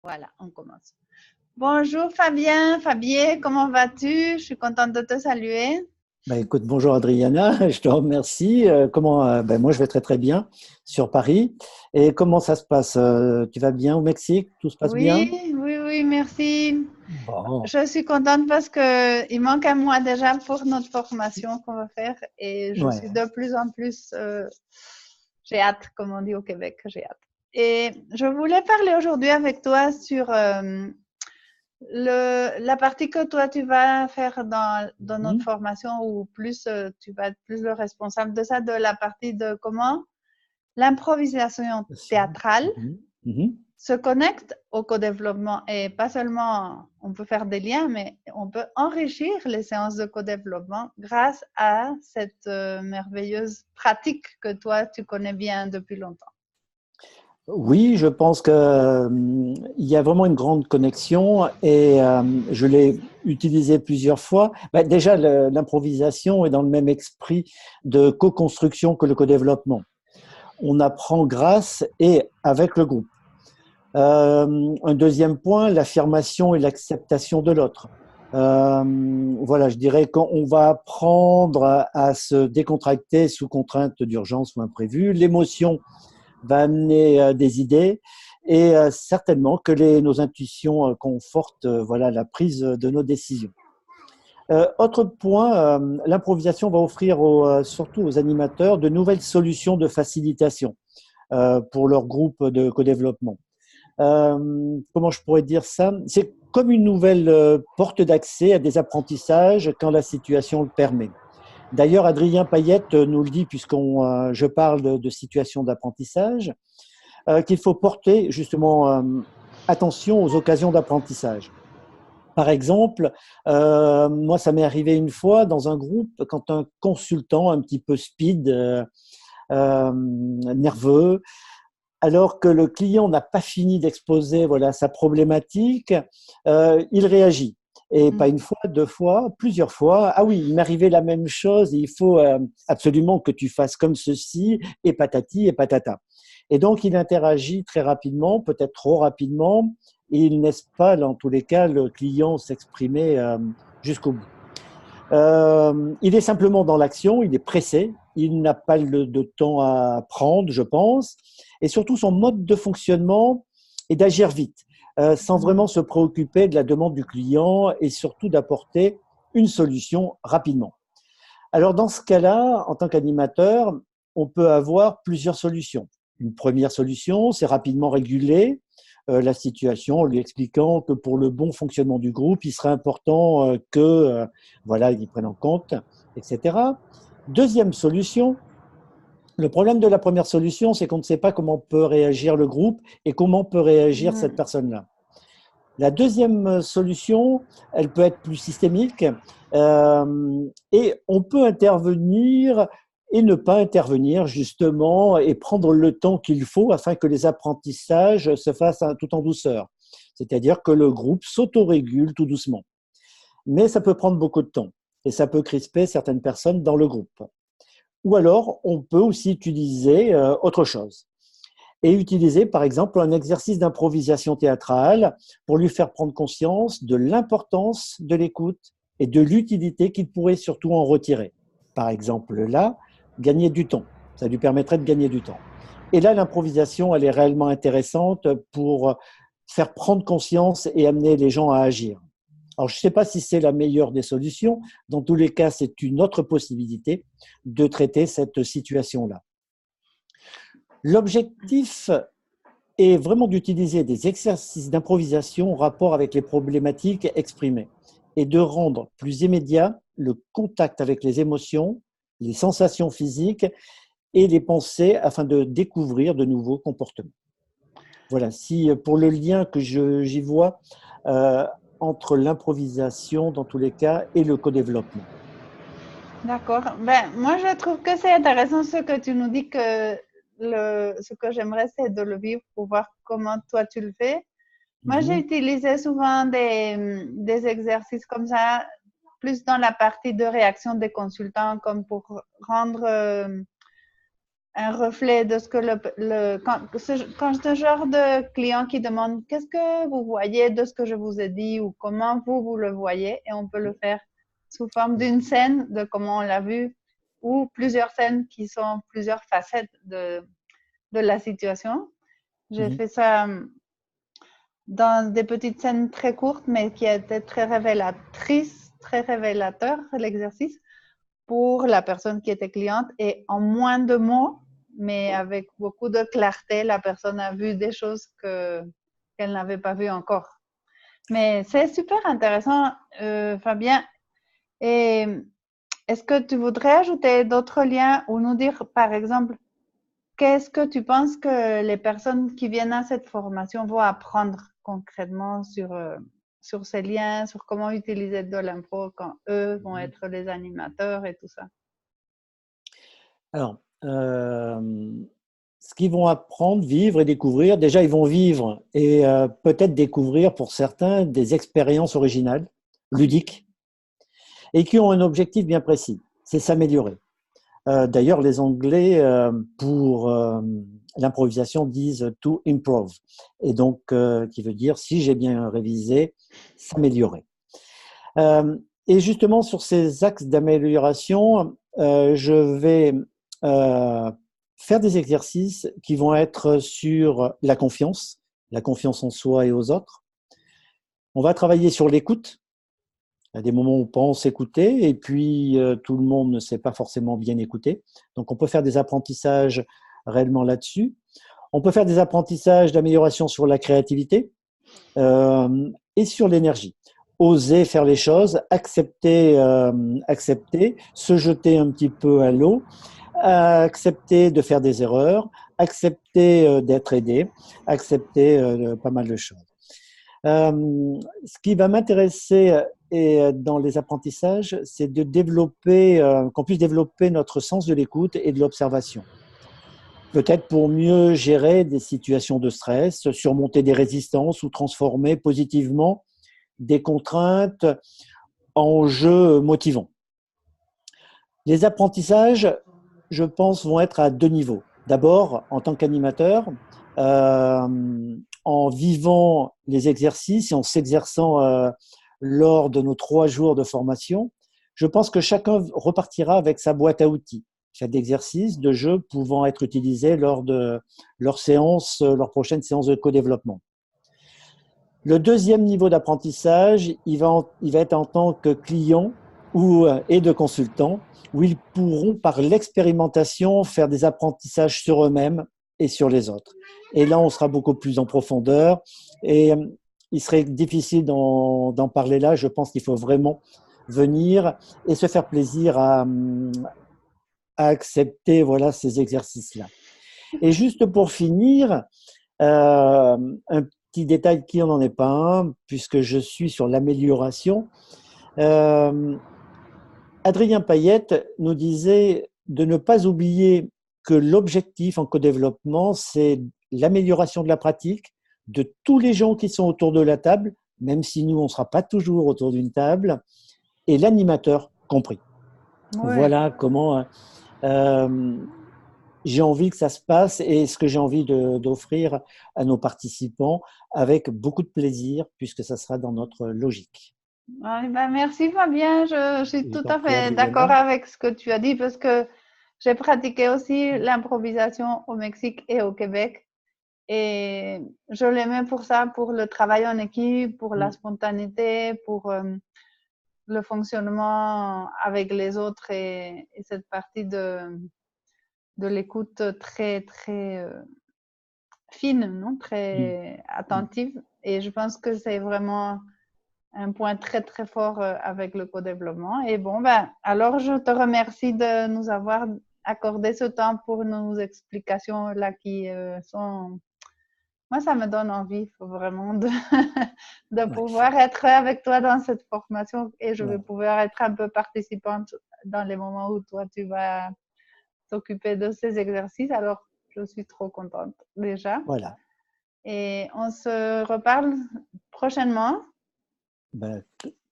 Voilà, on commence. Bonjour Fabien, Fabien, comment vas-tu? Je suis contente de te saluer. Bah, écoute, bonjour Adriana, je te remercie. Moi, je vais très très bien sur Paris. Et comment ça se passe? Tu vas bien au Mexique? Tout se passe Oui, bien? oui, oui, merci. Bon, Je suis contente parce que il manque un mois déjà pour notre formation qu'on va faire et je suis ouais. de plus en plus, j'ai hâte, comme on dit au Québec, j'ai hâte. Et je voulais parler aujourd'hui avec toi sur la partie que toi tu vas faire dans notre Mhm, formation ou plus tu vas être plus le responsable de ça, de la partie de comment l'improvisation bien sûr. théâtrale Mhm, mhm. se connecte au co-développement et pas seulement on peut faire des liens, mais on peut enrichir les séances de co-développement grâce à cette merveilleuse pratique que toi tu connais bien depuis longtemps. Oui, je pense que, il y a vraiment une grande connexion et je l'ai utilisé plusieurs fois. Bah, déjà, l'improvisation est dans le même esprit de co-construction que le co-développement. On apprend grâce et avec le groupe. Un deuxième point, l'affirmation et l'acceptation de l'autre. Voilà, je dirais qu'on va apprendre à se décontracter sous contrainte d'urgence ou imprévue. L'émotion va amener des idées et certainement que nos intuitions confortent voilà, la prise de nos décisions. Autre point, l'improvisation va offrir surtout aux animateurs de nouvelles solutions de facilitation pour leur groupe de co-développement. Comment je pourrais dire ça? C'est comme une nouvelle porte d'accès à des apprentissages quand la situation le permet. D'ailleurs, Adrien Payette nous le dit, je parle de situation d'apprentissage, qu'il faut porter justement attention aux occasions d'apprentissage. Par exemple, moi, ça m'est arrivé une fois dans un groupe, quand un consultant un petit peu speed, nerveux, alors que le client n'a pas fini d'exposer voilà, sa problématique, il réagit. Et pas Mm. une fois, deux fois, plusieurs fois. Ah oui, il m'arrivait la même chose, il faut absolument que tu fasses comme ceci, et patati et patata. Et donc, il interagit très rapidement, peut-être trop rapidement, et il ne laisse pas, dans tous les cas, le client s'exprimer jusqu'au bout. Il est simplement dans l'action, il est pressé, il n'a pas de temps à prendre, je pense, et surtout son mode de fonctionnement est d'agir vite, sans vraiment se préoccuper de la demande du client et surtout d'apporter une solution rapidement. Alors dans ce cas-là, en tant qu'animateur, on peut avoir plusieurs solutions. Une première solution, c'est rapidement réguler la situation en lui expliquant que pour le bon fonctionnement du groupe, il serait important que voilà, ils prennent en compte, etc. Deuxième solution, le problème de la première solution, c'est qu'on ne sait pas comment peut réagir le groupe et comment peut réagir cette Mm. personne-là. La deuxième solution, elle peut être plus systémique et on peut intervenir et ne pas intervenir justement et prendre le temps qu'il faut afin que les apprentissages se fassent tout en douceur. C'est-à-dire que le groupe s'autorégule tout doucement. Mais ça peut prendre beaucoup de temps et ça peut crisper certaines personnes dans le groupe. Ou alors, on peut aussi utiliser autre chose et utiliser par exemple un exercice d'improvisation théâtrale pour lui faire prendre conscience de l'importance de l'écoute et de l'utilité qu'il pourrait surtout en retirer. Par exemple là, gagner du temps. Ça lui permettrait de gagner du temps. Et là, l'improvisation, elle est réellement intéressante pour faire prendre conscience et amener les gens à agir. Alors, je ne sais pas si c'est la meilleure des solutions. Dans tous les cas, c'est une autre possibilité de traiter cette situation-là. L'objectif est vraiment d'utiliser des exercices d'improvisation en rapport avec les problématiques exprimées et de rendre plus immédiat le contact avec les émotions, les sensations physiques et les pensées afin de découvrir de nouveaux comportements. Voilà, si pour le lien que j'y vois euh, entre l'improvisation dans tous les cas et le co-développement. D'accord. Ben, moi, je trouve que c'est intéressant ce que tu nous dis que ce que j'aimerais, c'est de le vivre pour voir comment toi tu le fais. Moi, j'ai Mhm. utilisé souvent des exercices comme ça, plus dans la partie de réaction des consultants, comme pour rendre un reflet de ce que quand ce genre de client qui demande qu'est-ce que vous voyez de ce que je vous ai dit ou comment vous le voyez, et on peut le faire sous forme d'une scène de comment on l'a vu ou plusieurs scènes qui sont plusieurs facettes de la situation. J'ai fait ça dans des petites scènes très courtes, mais qui étaient très révélatrices, très révélateur, l'exercice, pour la personne qui était cliente. Et en moins de mots, mais avec beaucoup de clarté, la personne a vu des choses qu'elle n'avait pas vues encore. Mais c'est super intéressant, Fabien. Et est-ce que tu voudrais ajouter d'autres liens ou nous dire, par exemple, qu'est-ce que tu penses que les personnes qui viennent à cette formation vont apprendre concrètement sur ces liens, sur comment utiliser de l'impro quand eux vont être les animateurs et tout ça? Alors, ce qu'ils vont apprendre, vivre et découvrir, déjà, ils vont vivre et peut-être découvrir pour certains des expériences originales, ludiques, et qui ont un objectif bien précis, c'est s'améliorer. D'ailleurs, les Anglais, pour l'improvisation, disent to improve, et donc qui veut dire, si j'ai bien révisé, s'améliorer. Et justement, sur ces axes d'amélioration, je vais faire des exercices qui vont être sur la confiance en soi et aux autres. On va travailler sur l'écoute. Il y a des moments où on pense écouter et puis tout le monde ne sait pas forcément bien écouter. Donc, on peut faire des apprentissages réellement là-dessus. On peut faire des apprentissages d'amélioration sur la créativité et sur l'énergie. Oser faire les choses, accepter, se jeter un petit peu à l'eau, accepter de faire des erreurs, accepter d'être aidé, accepter pas mal de choses. Ce qui va m'intéresser dans les apprentissages, c'est de développer, qu'on puisse développer notre sens de l'écoute et de l'observation. Peut-être pour mieux gérer des situations de stress, surmonter des résistances ou transformer positivement des contraintes en jeux motivants. Les apprentissages, je pense, vont être à deux niveaux. D'abord, en tant qu'animateur, en vivant les exercices et en s'exerçant lors de nos 3 jours de formation, je pense que chacun repartira avec sa boîte à outils, faite d'exercices, de jeux pouvant être utilisés lors de leur prochaine séance de co-développement. Le deuxième niveau d'apprentissage, il va être en tant que client et de consultant, où ils pourront, par l'expérimentation, faire des apprentissages sur eux-mêmes et sur les autres. Et là, on sera beaucoup plus en profondeur. Et il serait difficile d'en parler là. Je pense qu'il faut vraiment venir et se faire plaisir à accepter voilà, ces exercices-là. Et juste pour finir, un petit détail qui n'en est pas un, puisque je suis sur l'amélioration. Adrien Payette nous disait de ne pas oublier que l'objectif en co-développement, c'est l'amélioration de la pratique de tous les gens qui sont autour de la table, même si nous, on ne sera pas toujours autour d'une table, et l'animateur compris. Ouais. Voilà comment j'ai envie que ça se passe et ce que j'ai envie d'offrir à nos participants avec beaucoup de plaisir, puisque ça sera dans notre logique. Ouais, ben merci Fabien, je suis tout à fait d'accord avec ce que tu as dit parce que j'ai pratiqué aussi l'improvisation au Mexique et au Québec et je l'aimais pour ça, pour le travail en équipe, pour la spontanéité, pour le fonctionnement avec les autres et cette partie de l'écoute très très fine, non? Très attentive. Et je pense que c'est vraiment un point très très fort avec le co-développement. Et bon, ben, alors je te remercie de nous avoir accordé ce temps pour nos explications là qui sont. Moi, ça me donne envie vraiment de pouvoir être avec toi dans cette formation et je vais pouvoir être un peu participante dans les moments où toi tu vas t'occuper de ces exercices. Alors, je suis trop contente déjà. Voilà. Et on se reparle prochainement. Ben,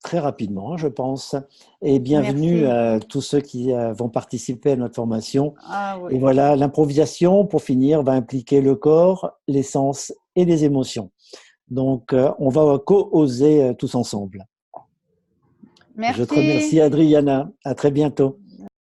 très rapidement, je pense. Et bienvenue Merci. à tous ceux qui vont participer à notre formation. Ah Et oui. voilà, l'improvisation, pour finir, va impliquer le corps, les sens et les émotions. Donc, on va co-oser tous ensemble. Je te remercie, Merci. Adriana. À très bientôt.